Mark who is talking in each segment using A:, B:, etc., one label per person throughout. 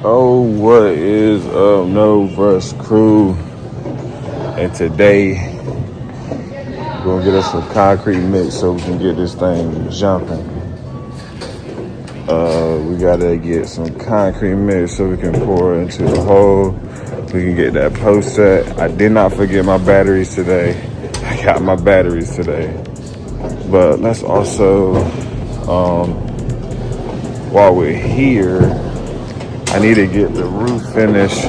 A: Oh, what is up, NoRushCrew? And today, we're gonna get us some concrete mix so we can get this thing jumping. We gotta get some concrete mix so we can pour it into the hole. We can get that post set. I did not forget my batteries today. I got my batteries today. But let's also, while we're here, I need to get the roof finished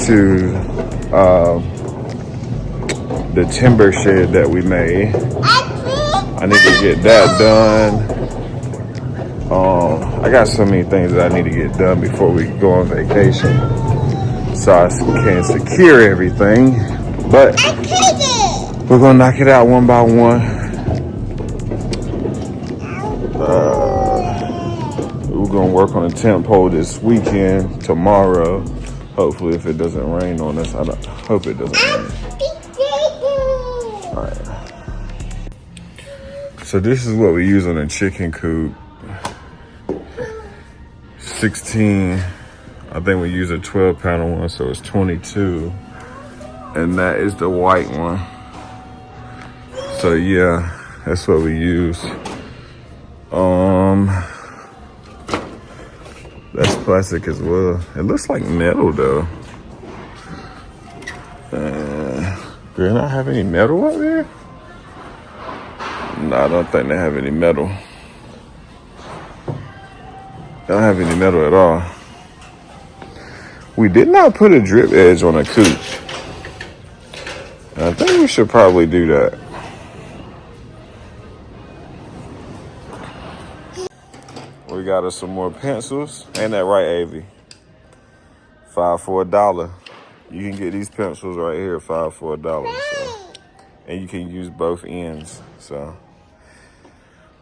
A: to the timber shed that we made. I need to get that done. I got so many things that I need to get done before we go on vacation, so I can secure everything. But we're gonna knock it out one by one. We're gonna work on a tent pole this weekend, tomorrow. Hopefully, if it doesn't rain on us, I hope it doesn't rain. All right. So this is what we use on a chicken coop. 16. I think we use a 12-pounder one, so it's 22, and that is the white one. So yeah, that's what we use. That's plastic as well. It looks like metal though. Do they not have any metal up there? No, I don't think they have any metal. They don't have any metal at all. We did not put a drip edge on a coop. I think we should probably do that. We got us some more pencils. Ain't that right, Avy? 5 for $1. You can get these pencils right here, 5 for $1. So. And you can use both ends. So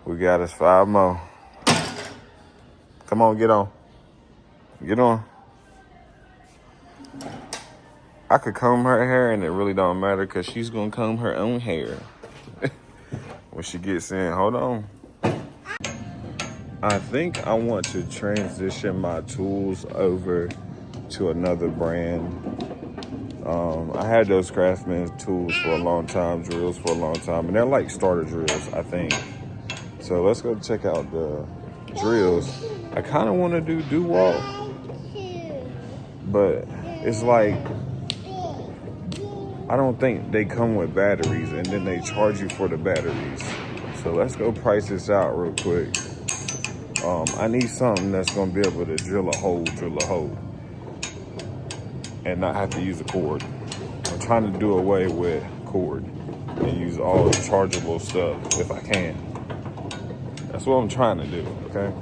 A: we got us 5 more. Come on, get on. Get on. I could comb her hair and it really don't matter because she's gonna comb her own hair. When she gets in, hold on. I think I want to transition my tools over to another brand. I had those Craftsman tools for a long time, drills for a long time, and they're like starter drills, I think. So let's go check out the drills. I kind of want to do do-wop, but it's like, I don't think they come with batteries and then they charge you for the batteries. So let's go price this out real quick. I need something that's gonna be able to drill a hole, and not have to use a cord. I'm trying to do away with cord and use all the chargeable stuff if I can. That's what I'm trying to do, okay?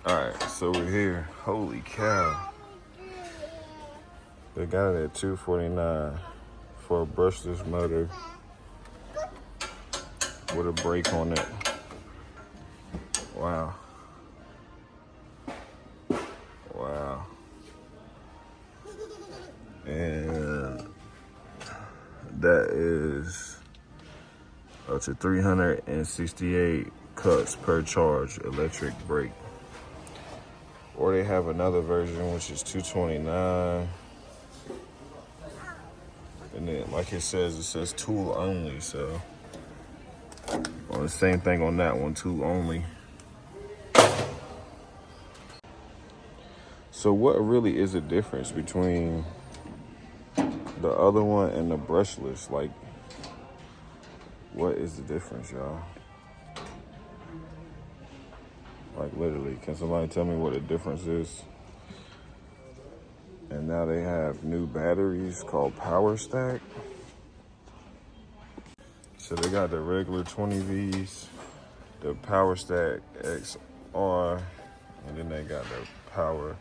A: All right, so we're here. Holy cow. They got it at $249 for a brushless motor with a brake on it. Wow. Wow. And that is up to 368 cuts per charge electric brake. Or they have another version which is $229. And then, like it says tool only. So, well, the same thing on that one, tool only. So, what really is the difference between the other one and the brushless? Like, what is the difference, y'all? Like, literally, can somebody tell me what the difference is? And now they have new batteries called Power Stack. So they got the regular 20 Vs, the Power Stack XR, and then they got the Power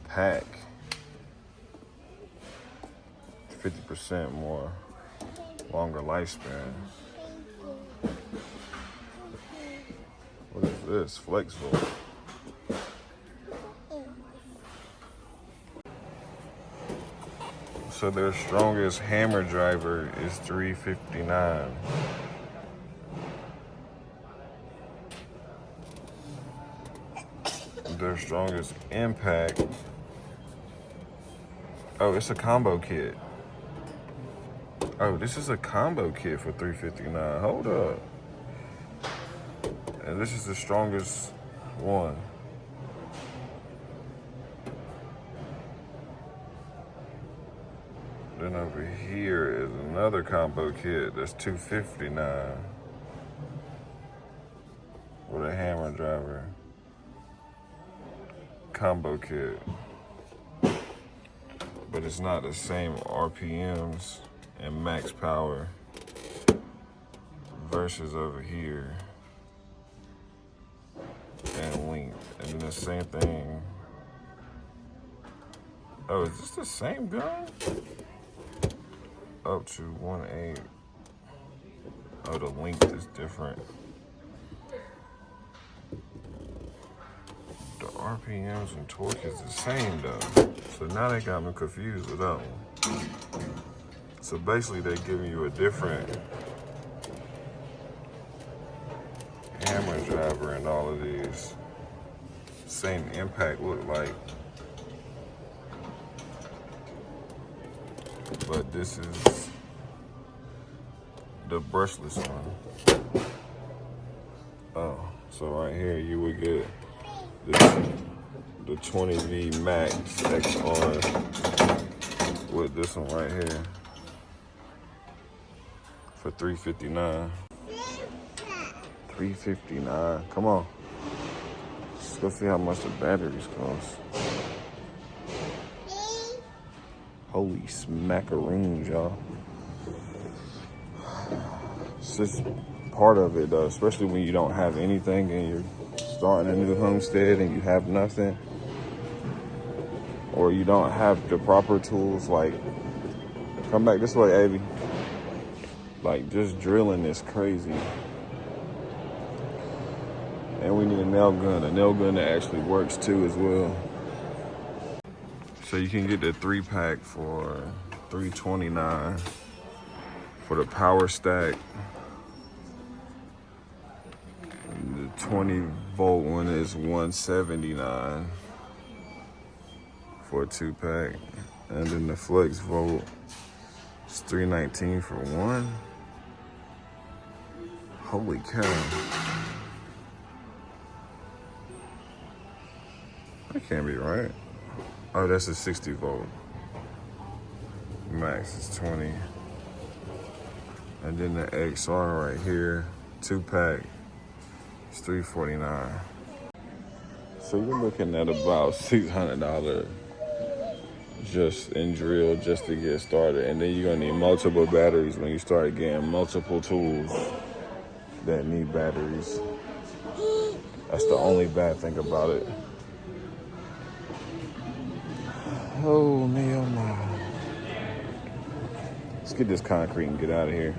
A: Pack. 50% more, longer lifespan. What is this? Flexville. So their strongest hammer driver is $359. Their strongest impact. Oh, it's a combo kit. Oh, this is a combo kit for $3.59. Hold up. And this is the strongest one. Then over here is another combo kit that's $2.59 with a hammer driver. Combo kit. But it's not the same RPMs and max power versus over here. And length. And then the same thing. Oh, is this the same gun? Up to 1.8. Oh, the length is different. The RPMs and torque is the same though. So now they got me confused with that one. So basically they're giving you a different hammer driver and all of these. Same impact look like. But this is the brushless one. Oh, so right here you would get the 20V Max XR with this one right here for $3.59. $3.59. Come on. Let's go see how much the batteries cost. Holy smackaroons, y'all. It's just part of it though, especially when you don't have anything and you're starting a new homestead and you have nothing, or you don't have the proper tools. Like, come back this way, Abby. Like, just drilling is crazy. And we need a nail gun that actually works too as well. So you can get the 3-pack for $3.29 for the power stack. The 20-volt one is $179 for a 2-pack. And then the flex volt is $3.19 for one. Holy cow. That can't be right. Oh, that's a 60 volt. Max is 20. And then the XR right here, 2-pack, is $3.49. So you're looking at about $600 just in drill just to get started. And then you're gonna need multiple batteries when you start getting multiple tools that need batteries. That's the only bad thing about it. Oh, Neil, no. Let's get this concrete and get out of here.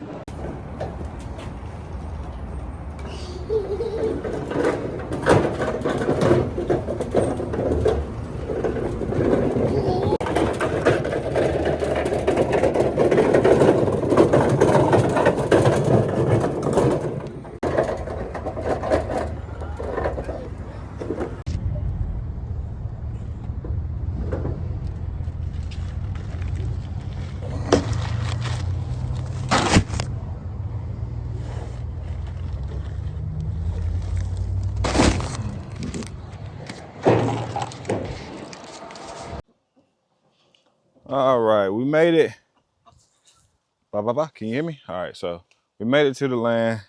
A: All right, we made it. Can you hear me? All right, so we made it to the land.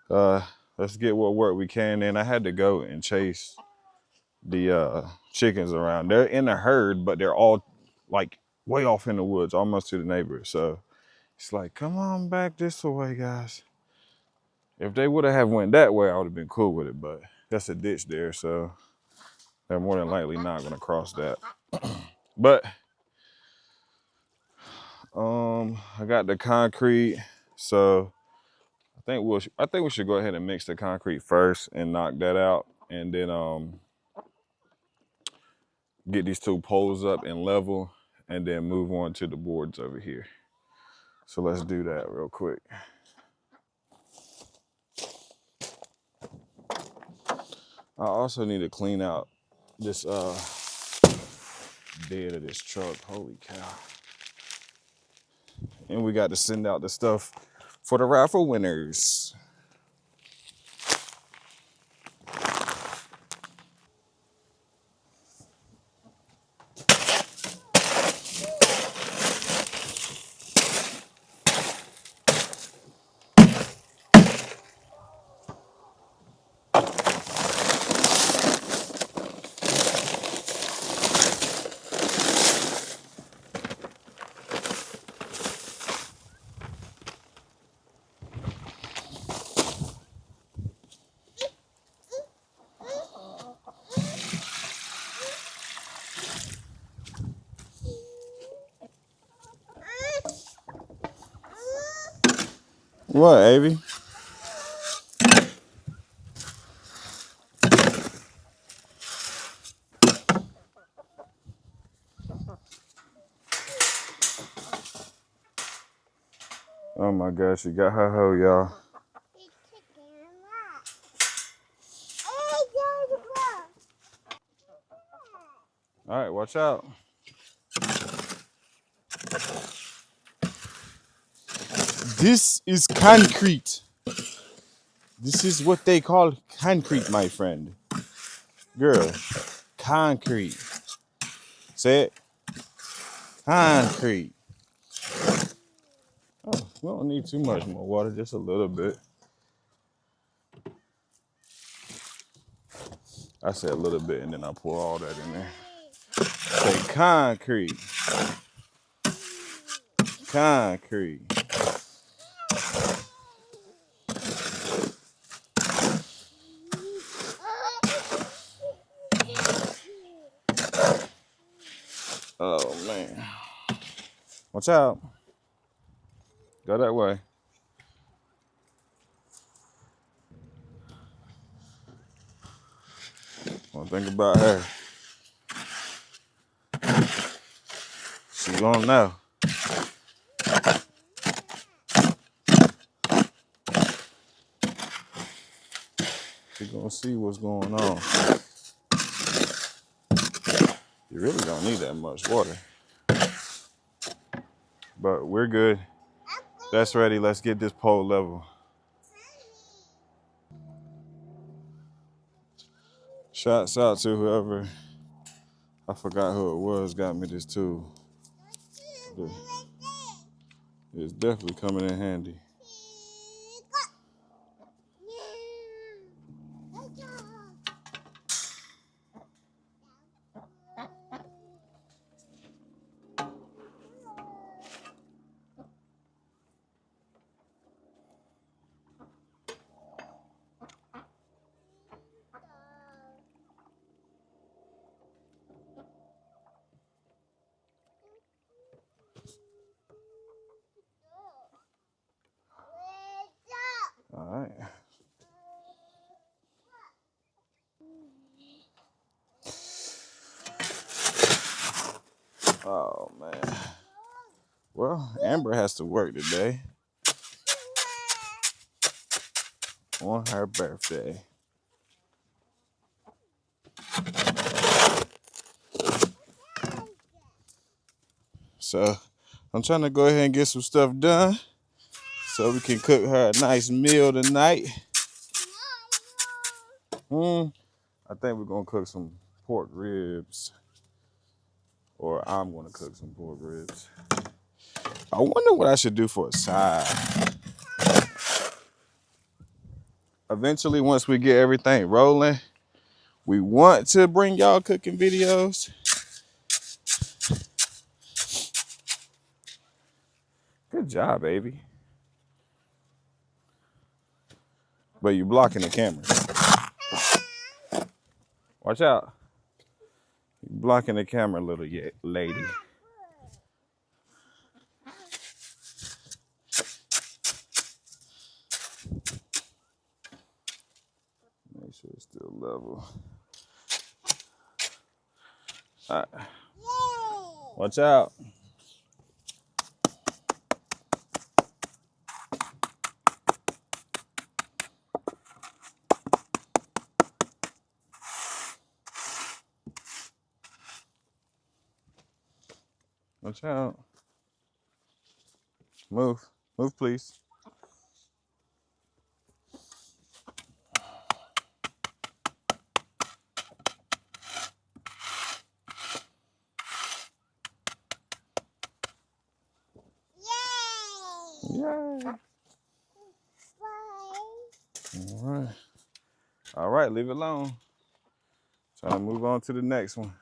A: Let's get what work we can in. I had to go and chase the chickens around. They're in a herd, but they're all like way off in the woods, almost to the neighbors. So it's like, come on back this way, guys. If they would have went that way, I would have been cool with it, but that's a ditch there, so they're more than likely not gonna cross that. But I got the concrete, so I think we should go ahead and mix the concrete first and knock that out, and then get these two poles up and level, and then move on to the boards over here. So let's do that real quick. I also need to clean out this bed of this truck. Holy cow. And we got to send out the stuff for the raffle winners. What, Avy? Oh my gosh, she got her hoe, y'all. All right, watch out. This is concrete. This is what they call concrete, my friend. Girl, concrete. Say it. Concrete. Oh, we don't need too much more water, just a little bit. I said a little bit and then I pour all that in there. Say concrete. Concrete. Oh man. Watch out. Go that way. One thing about her. She gonna know. She gonna see what's going on. You really don't need that much water. But we're good. That's ready. Let's get this pole level. Shouts out to whoever, I forgot who it was, got me this tool. It's definitely coming in handy. All right. Oh man. Well, Amber has to work today on her birthday. So I'm trying to go ahead and get some stuff done so we can cook her a nice meal tonight. I think we're gonna cook some pork ribs, or I'm gonna cook some pork ribs. I wonder what I should do for a side. Eventually, once we get everything rolling, we want to bring y'all cooking videos. Good job, baby. But you blocking the camera. Watch out. You're blocking the camera, little lady. Make sure it's still level. All right. Watch out. Watch out. Move. Move, please. Yay! Yay! All right. All right, leave it alone. Trying to move on to the next one.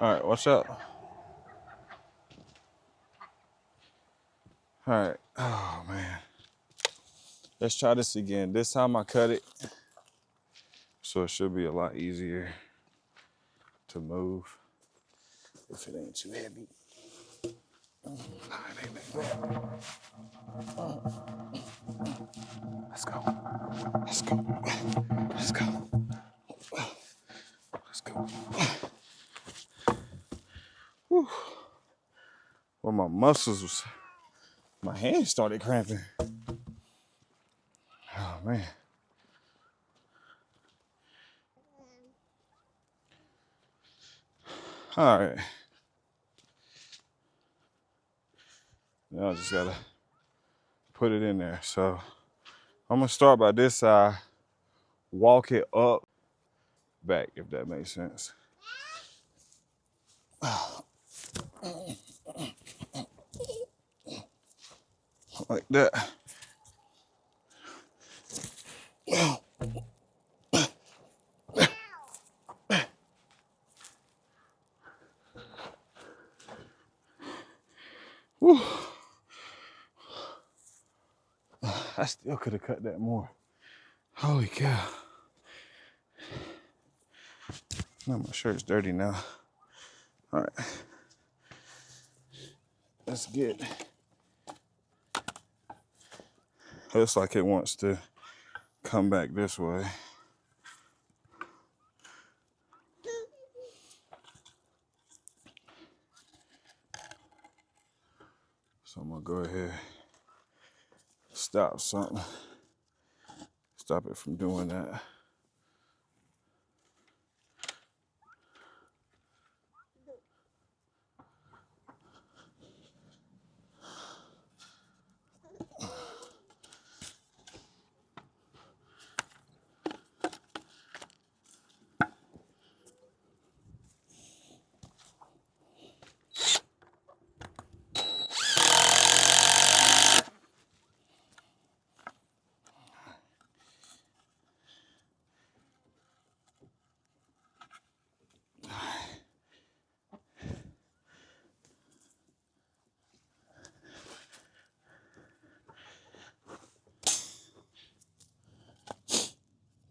A: All right, watch out. All right. Oh, man. Let's try this again. This time I cut it, so it should be a lot easier to move if it ain't too heavy. Let's go. Let's go. Let's go. Let's go. Whew. Well, my muscles was, my hands started cramping. Oh, man. All right. Now I just gotta put it in there. So I'm gonna start by this side, walk it up, back, if that makes sense. Like that. Whew. I still could have cut that more. Holy cow. Now my shirt's dirty now. All right. Let's get. Looks like it wants to come back this way. So I'm gonna go ahead, stop something. Stop it from doing that.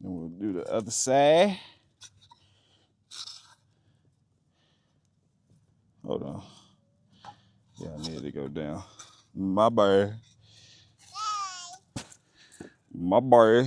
A: And we'll do the other side. Hold on. Yeah, I need to go down. My bird. My bird.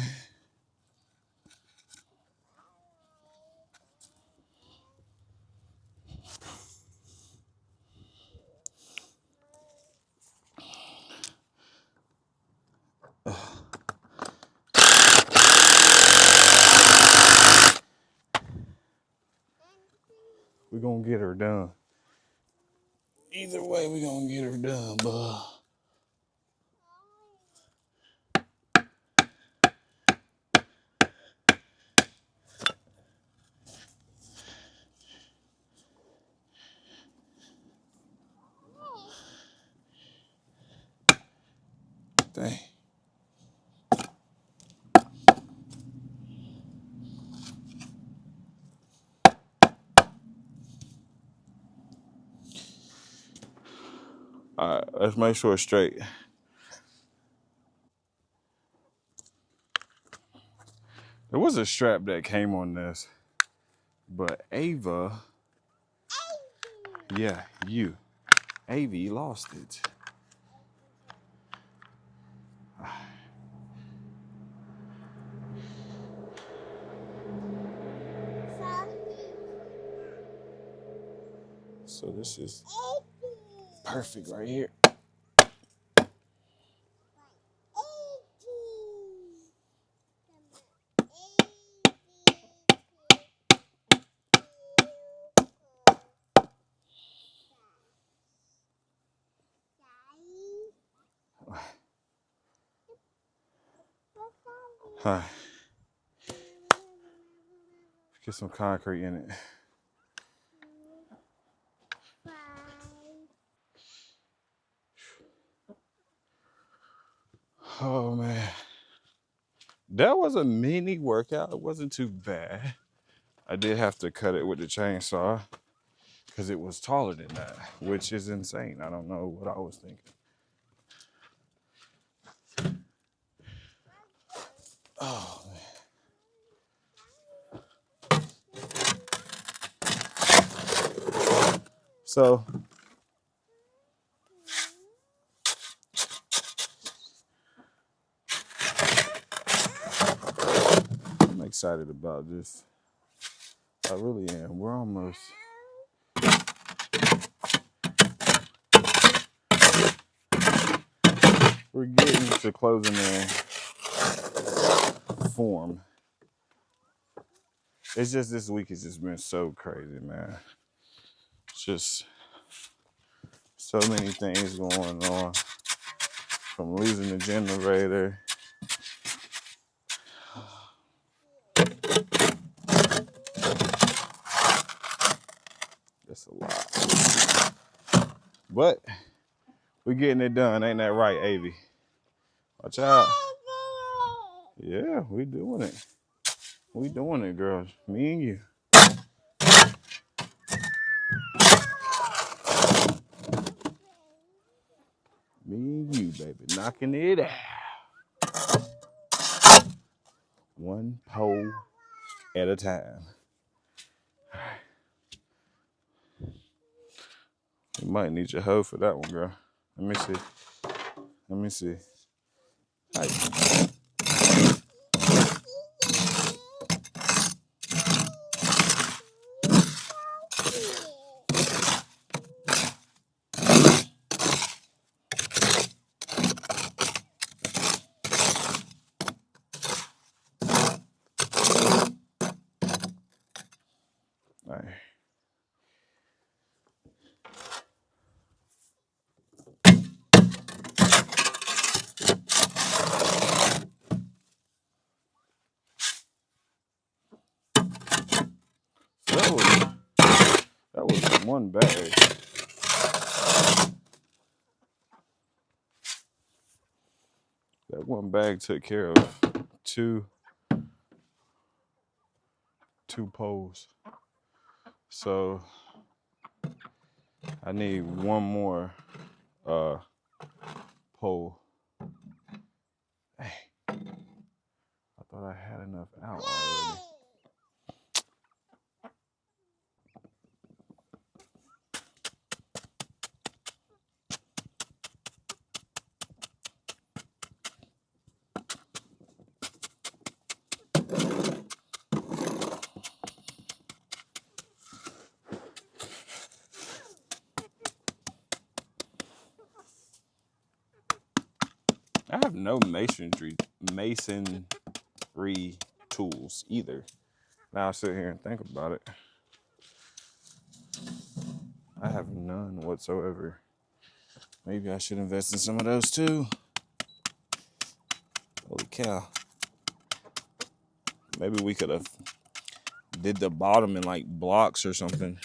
A: We're gonna get her done. Either way, we're gonna get her done, bud. Dang. All right, let's make sure it's straight. There was a strap that came on this, but Ava, yeah, Avie lost it. So this is perfect right here. Huh. Get some concrete in it. Oh man. That was a mini workout. It wasn't too bad. I did have to cut it with the chainsaw because it was taller than that, which is insane. I don't know what I was thinking. Oh man. So I'm excited about this. I really am. We're getting to closing in form. It's just this week has just been so crazy, man. It's just so many things going on. From losing the generator. That's a lot. But we're getting it done. Ain't that right, Avy? Watch out. Yeah, we doing it. We doing it, girls. Me and you. Me and you, baby. Knocking it out. One pole at a time. You might need your hoe for that one, girl. Let me see. Let me see. Hi. All right. That was one bag. That one bag took care of two poles. So I need one more pole. Hey, I thought I had enough out already. I have no masonry tools either. Now I sit here and think about it. I have none whatsoever. Maybe I should invest in some of those too. Holy cow. Maybe we could have did the bottom in like blocks or something.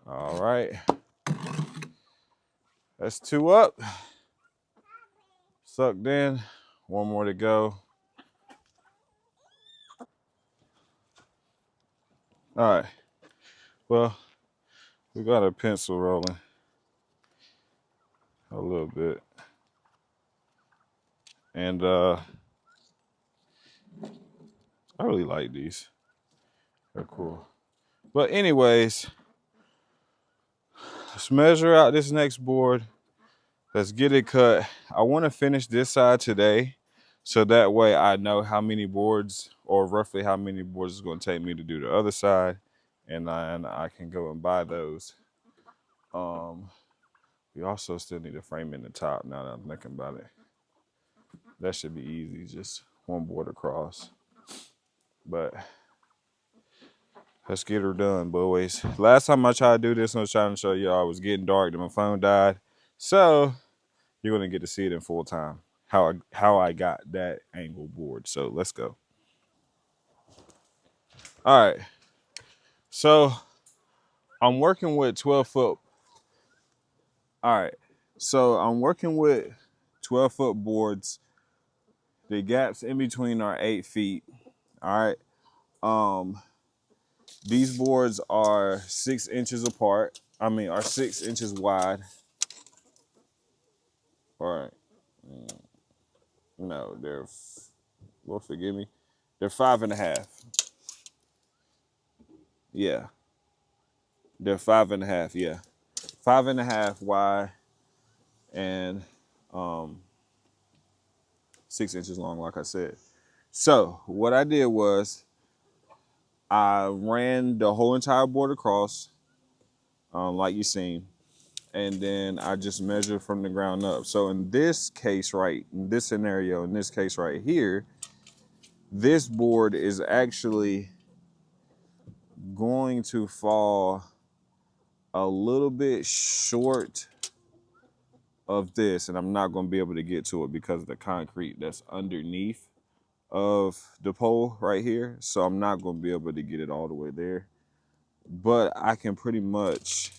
A: All right. That's two up. Sucked in. One more to go. All right. Well, we got a pencil rolling a little bit. And I really like these. They're cool. But anyways, let's measure out this next board. Let's get it cut. I want to finish this side today, so that way I know how many boards, or roughly how many boards it's going to take me to do the other side, and I can go and buy those. We also still need a frame in the top now that I'm thinking about it. That should be easy, just one board across. But let's get her done, boys. Last time I tried to do this, I was trying to show y'all it was getting dark and my phone died. So you're gonna get to see it in full time. How I got that angle board. So let's go. All right. So I'm working with 12-foot. All right. So I'm working with 12-foot boards. The gaps in between are 8 feet. All right. These boards are 6 inches apart. Are 6 inches wide. All right. No, well, forgive me. They're 5.5. Yeah. They're 5.5. Yeah. 5.5 wide and um 6 inches long, like I said. So what I did was I ran the whole entire board across, like you seen, and then I just measured from the ground up. So in this case, right, in this scenario, in this case right here, this board is actually going to fall a little bit short of this, and I'm not going to be able to get to it because of the concrete that's underneath of the pole right here. So I'm not going to be able to get it all the way there, but I can pretty much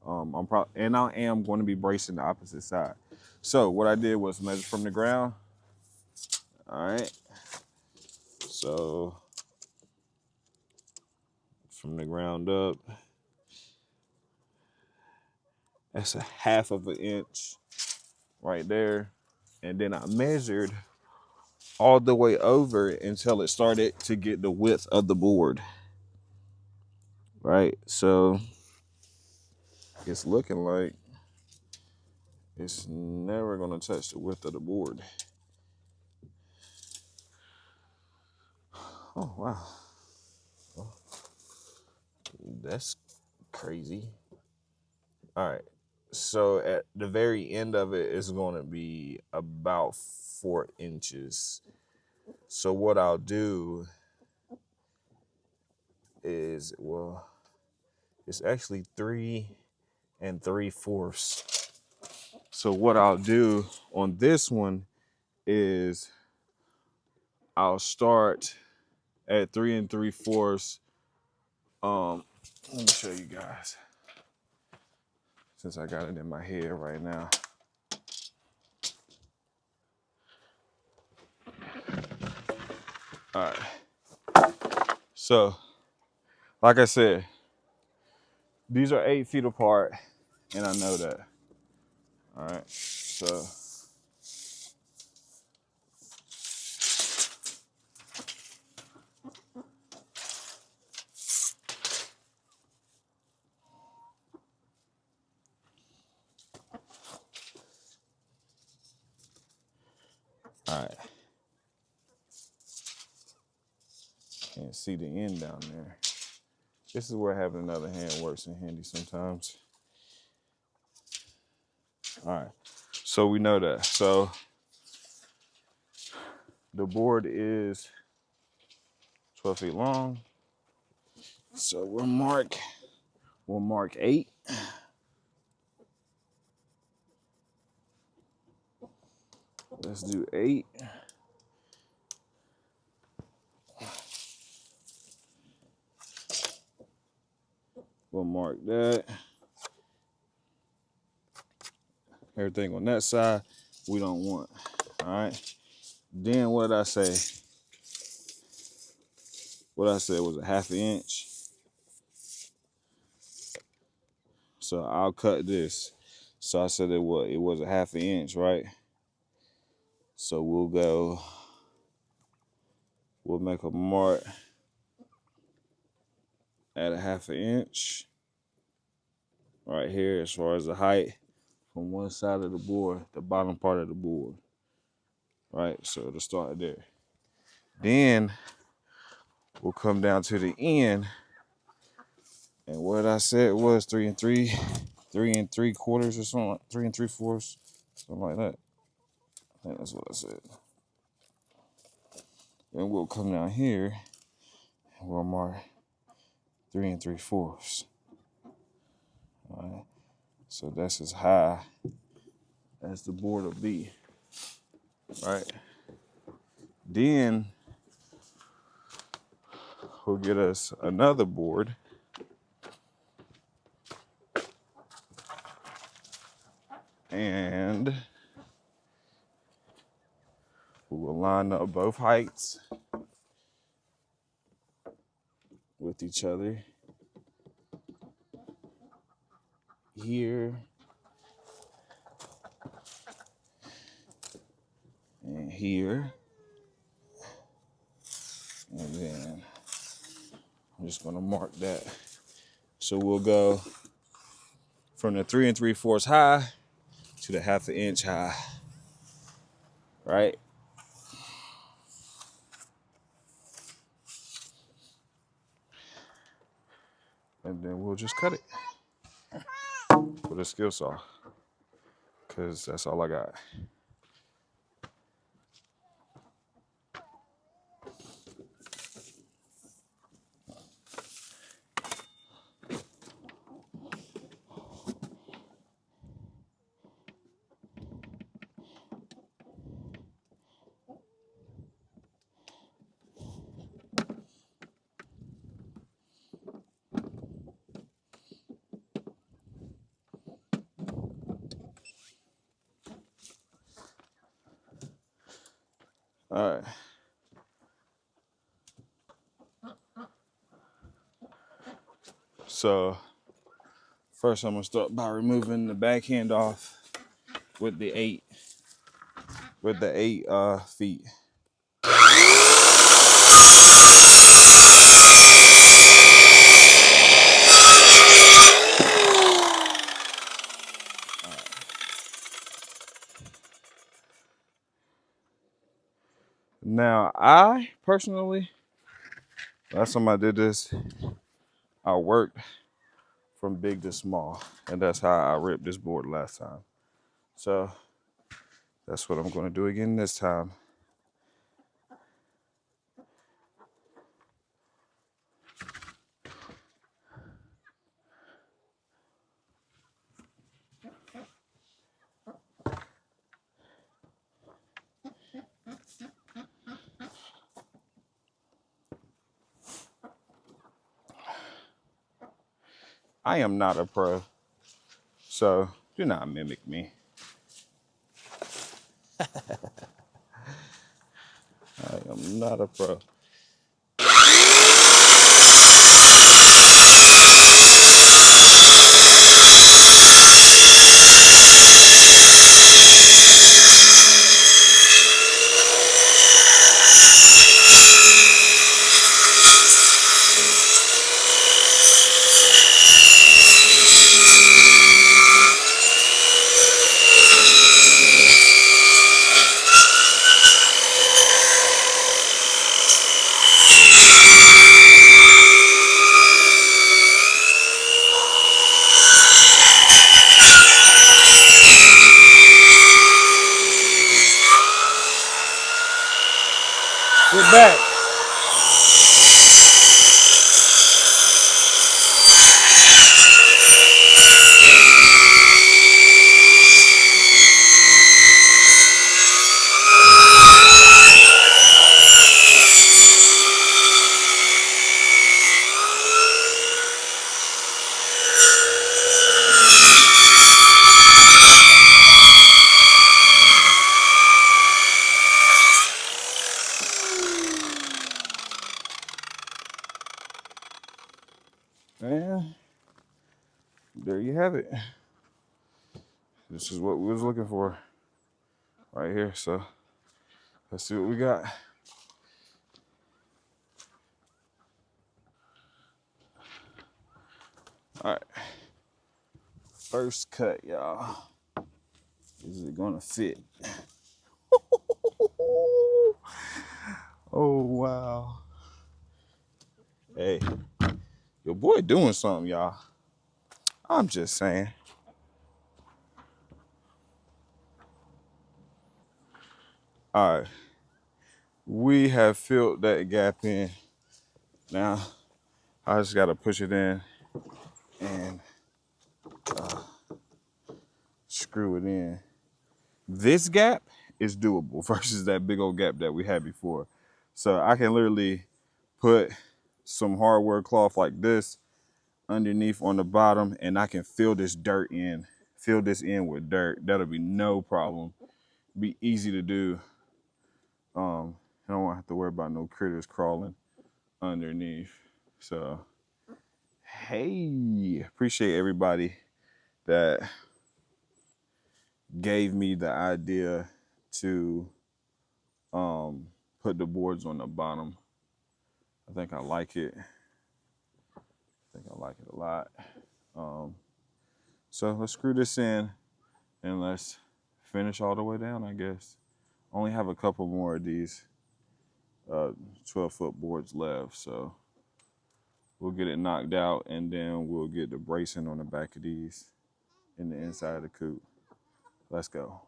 A: and I am going to be bracing the opposite side. So what I did was measure from the ground. All right, so from the ground up, that's a 1/2 of an inch right there, and then I measured all the way over until it started to get the width of the board. Right, so it's looking like it's never gonna touch the width of the board. Oh wow, well, that's crazy. All right, so at the very end of it is going to be about 4 inches. So what I'll do is, well, it's actually 3 3/4. So what I'll do on this one is I'll start at 3 3/4. Let me show you guys, since I got it in my head right now. All right. So, like I said, these are 8 feet apart, and I know that. All right. So, all right. Can't see the end down there. This is where having another hand works in handy sometimes. All right. So we know that. So the board is 12 feet long. So we'll mark 8. Let's do 8. We'll mark that. Everything on that side, we don't want. All right. Then what did I say? What I said was a 1/2 inch. So I'll cut this. So I said it was a 1/2 inch, right? So we'll make a mark at a 1/2 inch right here as far as the height from one side of the board, the bottom part of the board. Right, so to start there. Then we'll come down to the end, and what I said was 3 3/4 or something, 3 3/4, something like that. I think that's what I said. Then we'll come down here and we'll mark 3 3/4. All right, so that's as high as the board will be, right? Then we'll get us another board. And we will line up both heights with each other here and here. And then I'm just gonna mark that. So we'll go from the 3 3/4 high to the 1/2 inch high, right? And then we'll just cut it with a skill saw, because that's all I got. All right. So first I'm gonna start by removing the backhand off with the 8 feet. Now, I personally, last time I did this, I worked from big to small, and that's how I ripped this board last time. So that's what I'm going to do again this time. I am not a pro, so do not mimic me. I am not a pro. Get back. And there you have it. This is what we was looking for right here. So let's see what we got. All right. First cut, y'all. Is it gonna fit? Oh, wow. Hey, your boy doing something, y'all. I'm just saying. All right. We have filled that gap in. Now, I just got to push it in and screw it in. this gap is doable versus that big old gap that we had before. So I can literally put some hardware cloth like this underneath on the bottom, and I can fill this in with dirt. That'll be no problem. Be easy to do. I don't want to have to worry about no critters crawling underneath. So, hey, appreciate everybody that gave me the idea to put the boards on the bottom. I think I like it. A lot. So let's screw this in and let's finish all the way down, I guess. Only have a couple more of these 12-foot boards left, so we'll get it knocked out and then we'll get the bracing on the back of these in the inside of the coop. Let's go.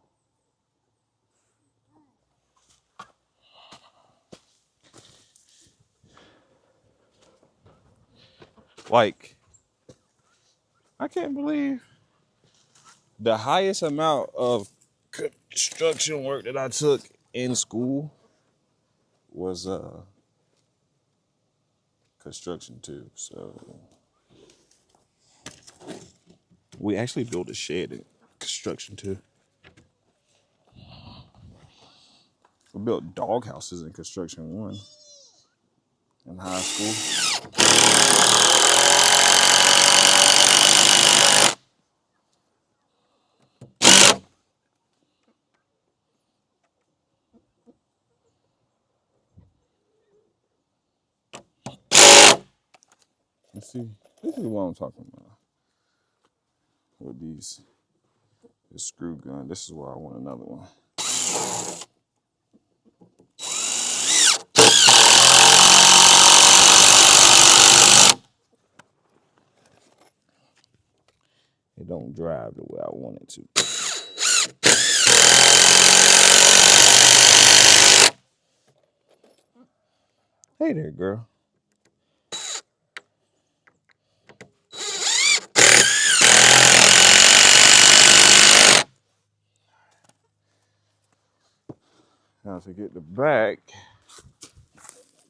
A: Like, I can't believe the highest amount of construction work that I took in school was construction too. So we actually built a shed in construction too. We built dog houses in construction 1 in high school. Let's see. This is what I'm talking about. With this screw gun. This is why I want another one. It don't drive the way I want it to. Hey there, girl. Now to get the back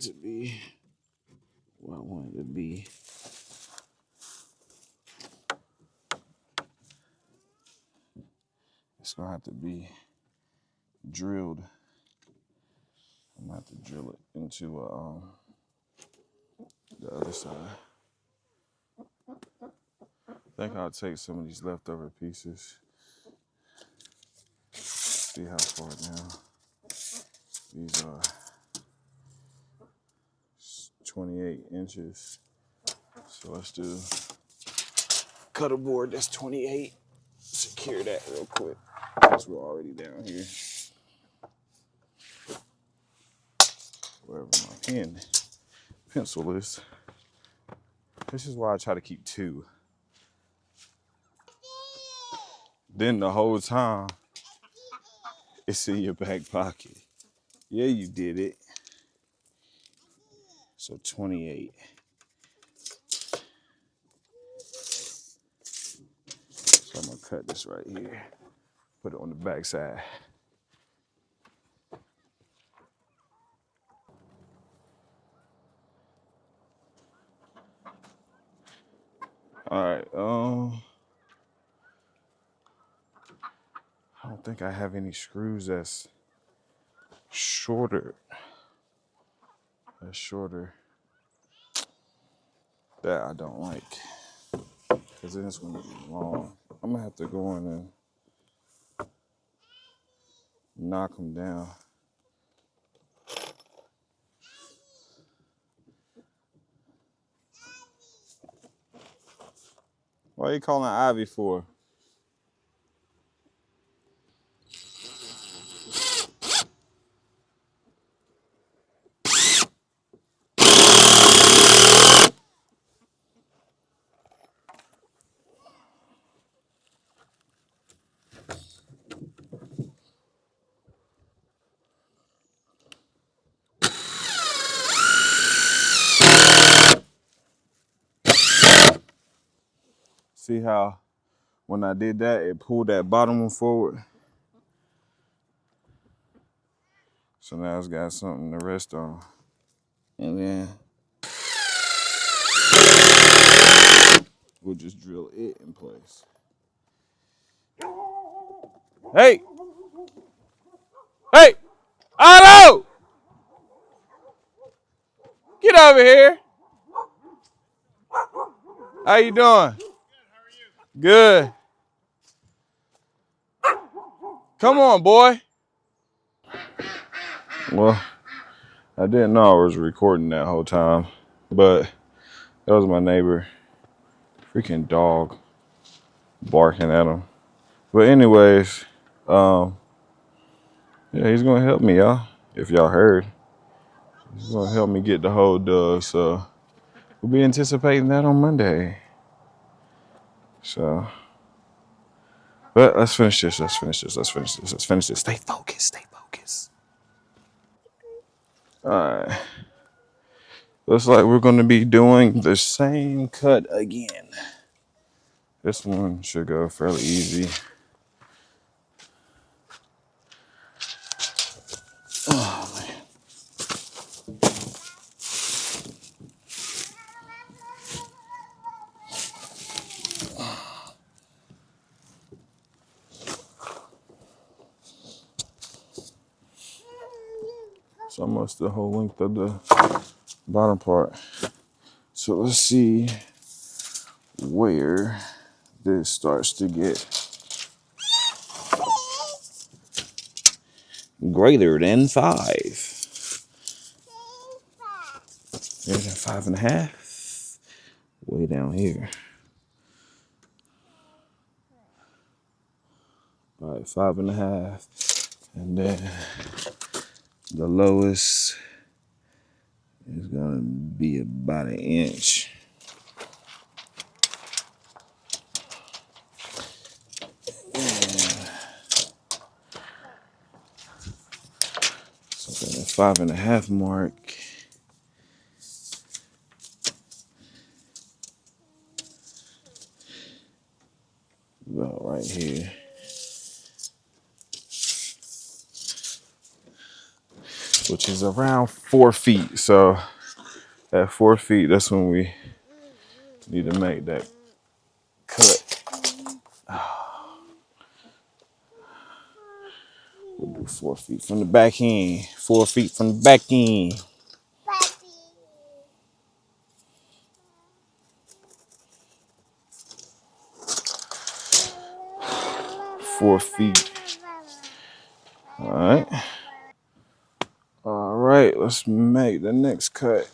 A: to be what I want it to be. It's gonna have to be drilled. I'm gonna have to drill it into the other side. I think I'll take some of these leftover pieces. See how far down. These are 28 inches. So let's do cut a board that's 28. Secure that real quick because we're already down here. Wherever my pencil is. This is why I try to keep 2. Then the whole time, it's in your back pocket. Yeah, you did it. So 28. So I'm gonna cut this right here. Put it on the back side. All right. I don't think I have any screws that's shorter. That I don't like. Because then it's gonna be long. I'm gonna have to go in and knock them down. What are you calling Ivy for? See how when I did that, it pulled that bottom one forward? So now it's got something to rest on. And then we'll just drill it in place. Hey! Hey! Otto! Get over here. How you doing? Good. Come on, boy. Well, I didn't know I was recording that whole time, but that was my neighbor. Freaking dog barking at him. But anyways, yeah, he's gonna help me, y'all. If y'all heard, he's gonna help me get the whole dug. So we'll be anticipating that on Monday. So, but let's finish this. Let's finish this. Let's finish this. Let's finish this. Stay focused. Stay focused. All right. Looks like we're gonna be doing the same cut again. This one should go fairly easy. Oh man. It's almost the whole length of the bottom part. So let's see where this starts to get greater than 5. Greater than 5.5. Way down here. All right, 5.5. And then the lowest is gonna be about 1 inch. So the 5.5 mark. About right here. Which is around 4 feet. So at 4 feet, that's when we need to make that cut. We'll do 4 feet from the back end. 4 feet from the back end. 4 feet. All right. All right, let's make the next cut.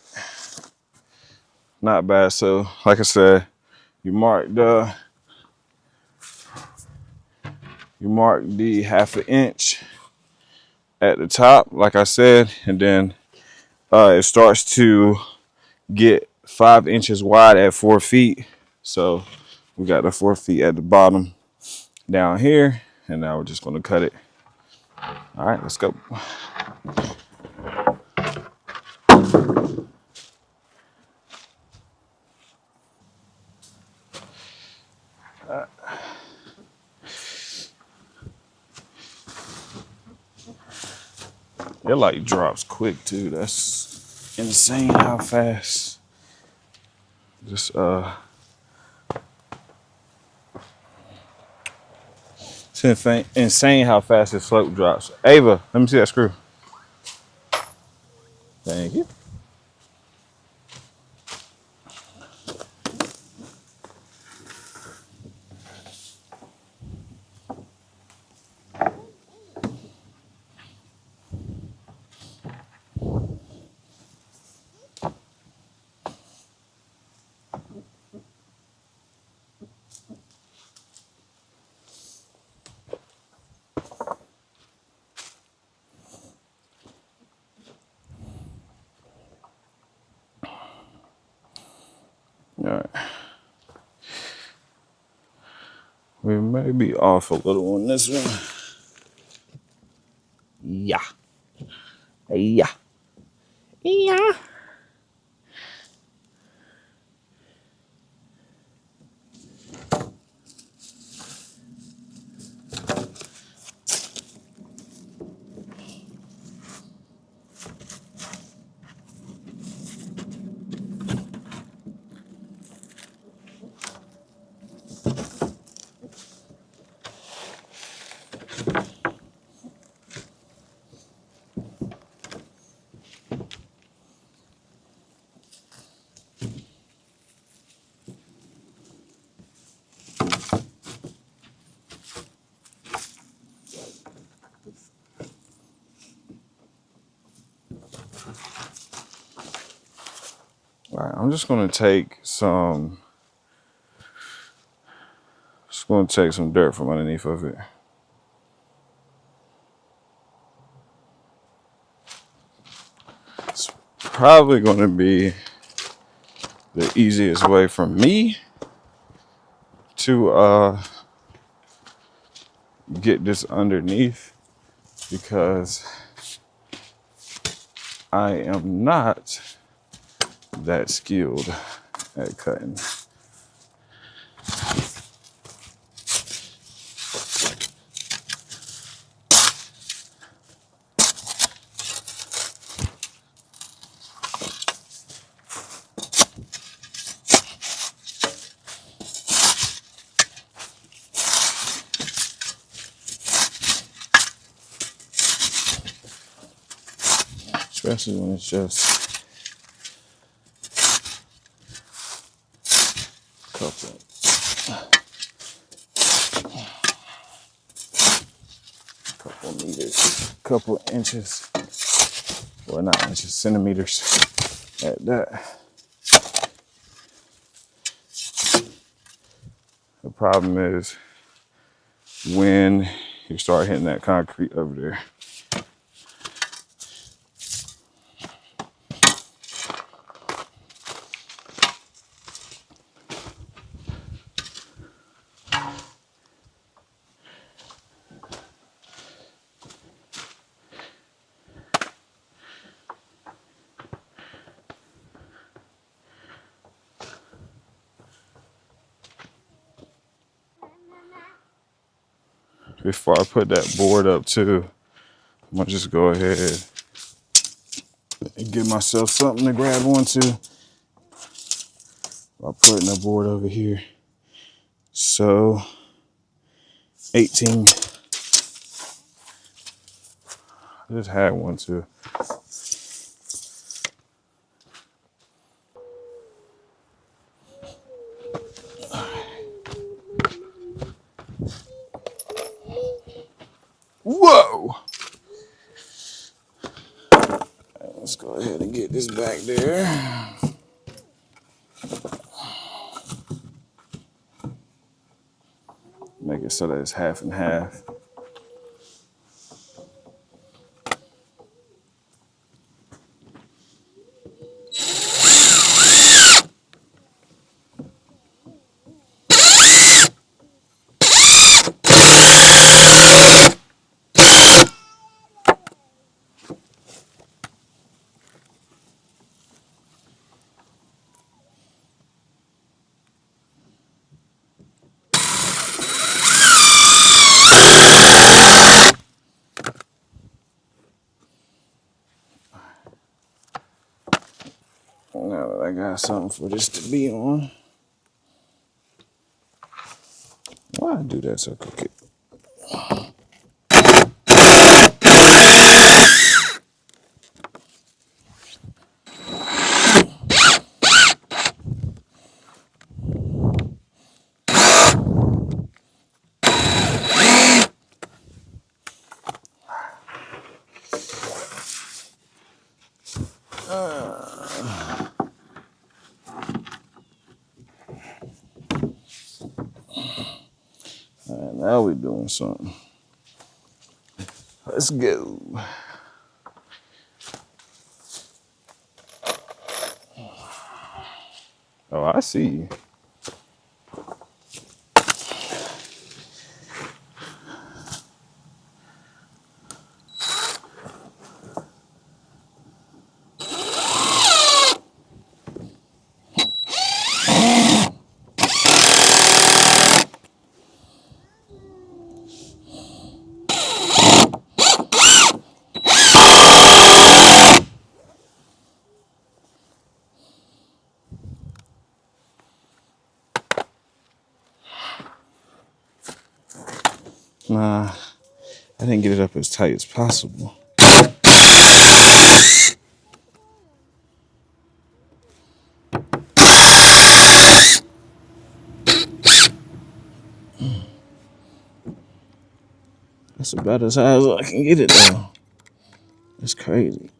A: Not bad. So, like I said, you mark the 1/2 inch at the top, like I said, and then it starts to get 5 inches wide at 4 feet. So we got the 4 feet at the bottom down here, and now we're just going to cut it. All right, let's go. It like drops quick too. That's insane how fast. Just it's insane how fast this slope drops. Ava, let me see that screw. Thank you. All right. We may be off a little on this one. Yeah. Yeah. Yeah. All right, I'm just gonna take some dirt from underneath of it. It's probably gonna be the easiest way for me to get this underneath, because I am not that skilled at cutting. Especially when it's just a couple meters, couple inches, well, not inches, centimeters at that. The problem is when you start hitting that concrete over there. Before I put that board up too, I'm gonna just go ahead and give myself something to grab onto by putting the board over here. So 18. I just had one too. Whoa! Let's go ahead and get this back there. Make it so that it's half and half. Now that I got something for this to be on, why I do that so quick? Alright, now we're doing something. Let's go. Oh, I see you. Nah, I didn't get it up as tight as possible. That's about as high as I can get it though. That's crazy.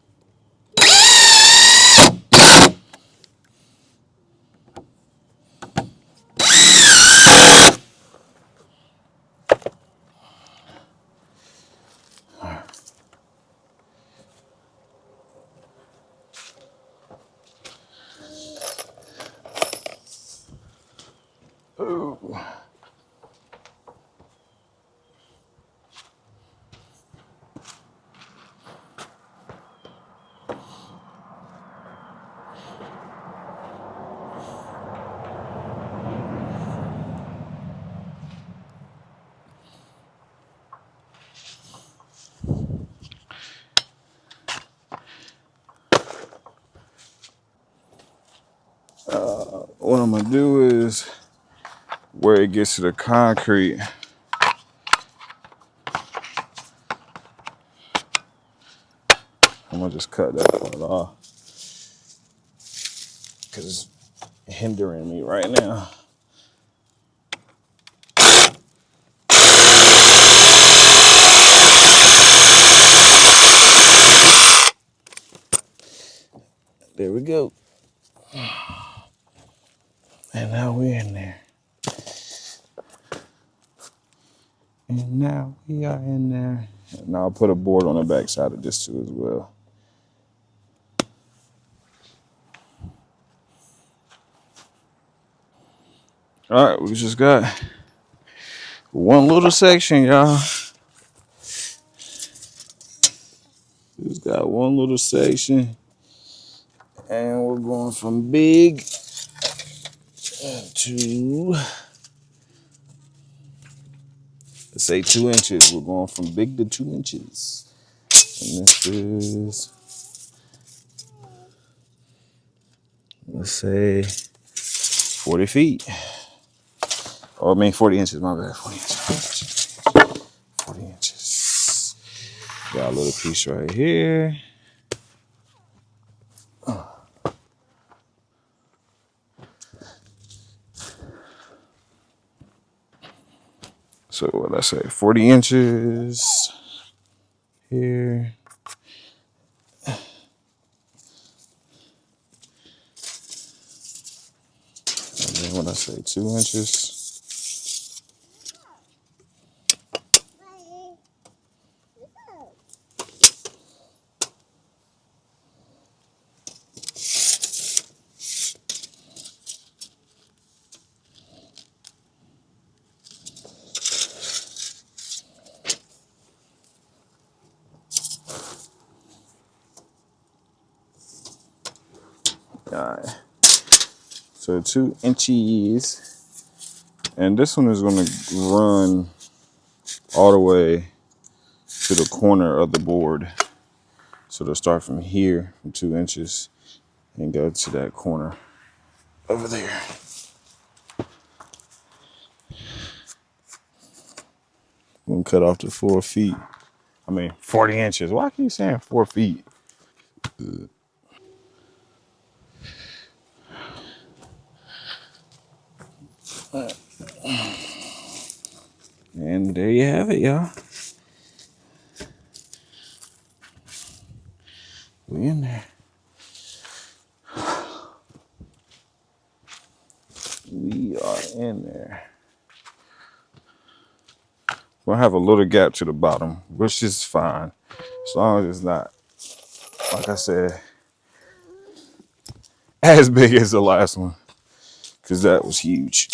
A: what I'm gonna do is where it gets to the concrete, I'm gonna just cut that part off because it's hindering me right now. There we go. And now we're in there. And now we are in there. And I'll put a board on the back side of this too as well. All right, we just got one little section, y'all. Just got one little section. And we're going from big to, let's say 2 inches. We're going from big to 2 inches. And this is, let's say 40 feet. Or I mean 40 inches, my bad. 40 inches. 40 inches. Got a little piece right here. So what I say, 40 inches here. And then what I say, 2 inches. All right. So 2 inches. And this one is going to run all the way to the corner of the board. So they'll start from here, from 2 inches, and go to that corner over there. I'm going to cut off to 4 feet. I mean, 40 inches. Why keep saying 4 feet? And there you have it, y'all. We in there. We are in there. We'll have a little gap to the bottom, which is fine. As long as it's not, like I said, as big as the last one. Because that was huge.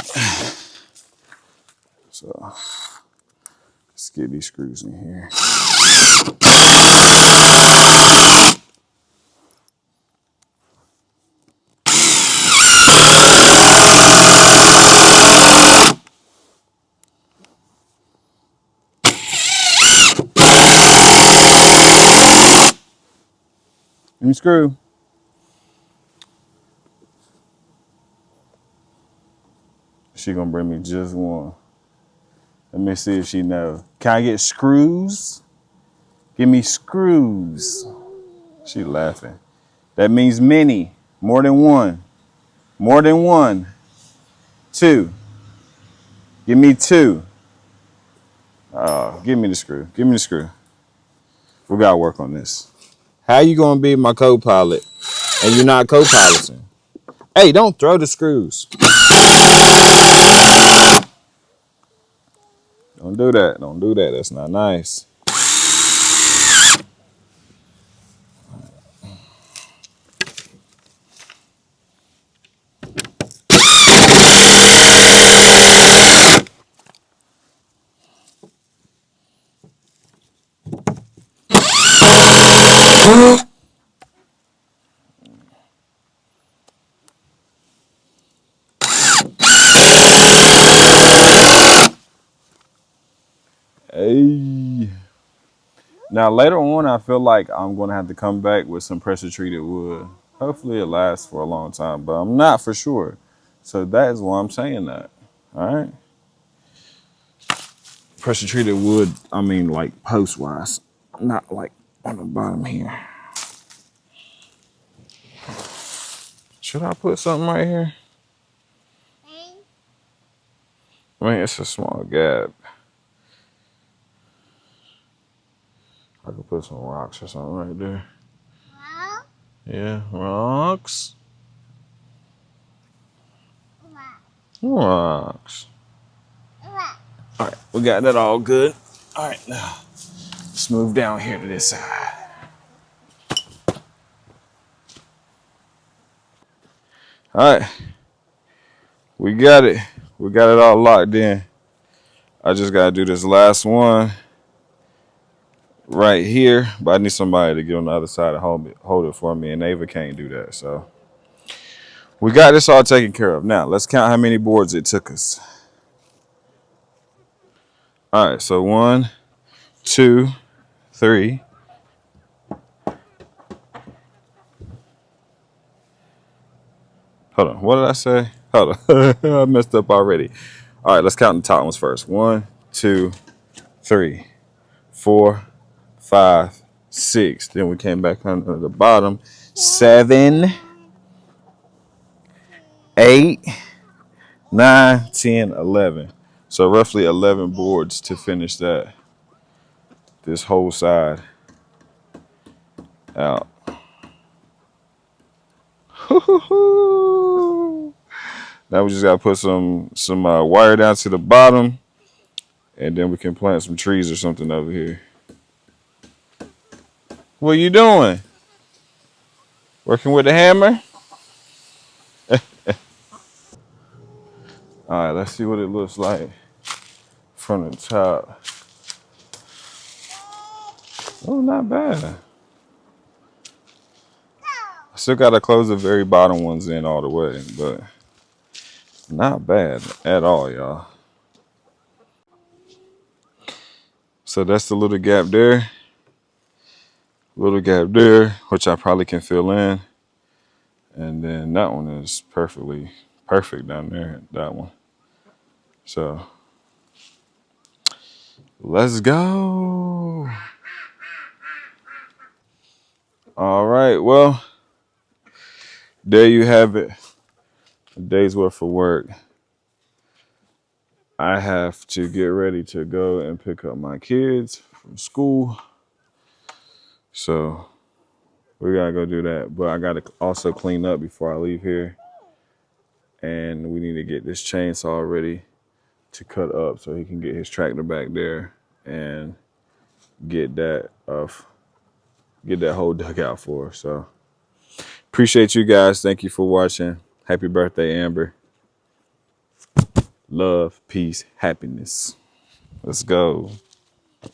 A: So, let's get these screws in here. And screw. She gonna bring me just one. Let me see if she knows. Can I get screws? Give me screws. She laughing. That means many. More than one. More than one. 2. Give me 2. Give me the screw. Give me the screw. We gotta work on this. How you gonna be my co-pilot and you're not co-piloting? Hey, don't throw the screws. Don't do that. Don't do that. That's not nice. Hey. Now later on, I feel like I'm gonna have to come back with some pressure treated wood. Hopefully it lasts for a long time, but I'm not for sure. So that is why I'm saying that. All right. Pressure treated wood, I mean like post wise, not like on the bottom here. Should I put something right here? I mean, it's a small gap. I could put some rocks or something right there. Yeah, rocks. Rocks. All right, we got that all good. All right, now let's move down here to this side. All right, we got it. We got it all locked in. I just gotta do this last one right here, but I need somebody to get on the other side and hold it for me, and Ava can't do that. So we got this all taken care of. Now let's count how many boards it took us. All right, so 1, 2, 3. Hold on, what did I say? Hold on, I messed up already. All right, let's count the top ones first. 1, 2, 3, 4, 5, 6. Then we came back under the bottom. 7, 8, 9, 10, 11. So roughly 11 boards to finish this whole side out. Now we just gotta put some wire down to the bottom, and then we can plant some trees or something over here. What are you doing? Working with the hammer? All right, let's see what it looks like from the top. Oh, not bad. I still gotta close the very bottom ones in all the way, but not bad at all, y'all. So that's the little gap there. Little gap there, which I probably can fill in. And then that one is perfect down there, that one. So let's go. All right, well, there you have it. A day's worth of work. I have to get ready to go and pick up my kids from school. So we gotta go do that. But I gotta also clean up before I leave here. And we need to get this chainsaw ready to cut up so he can get his tractor back there and get that whole dugout for us. So appreciate you guys. Thank you for watching. Happy birthday, Amber. Love, peace, happiness. Let's go.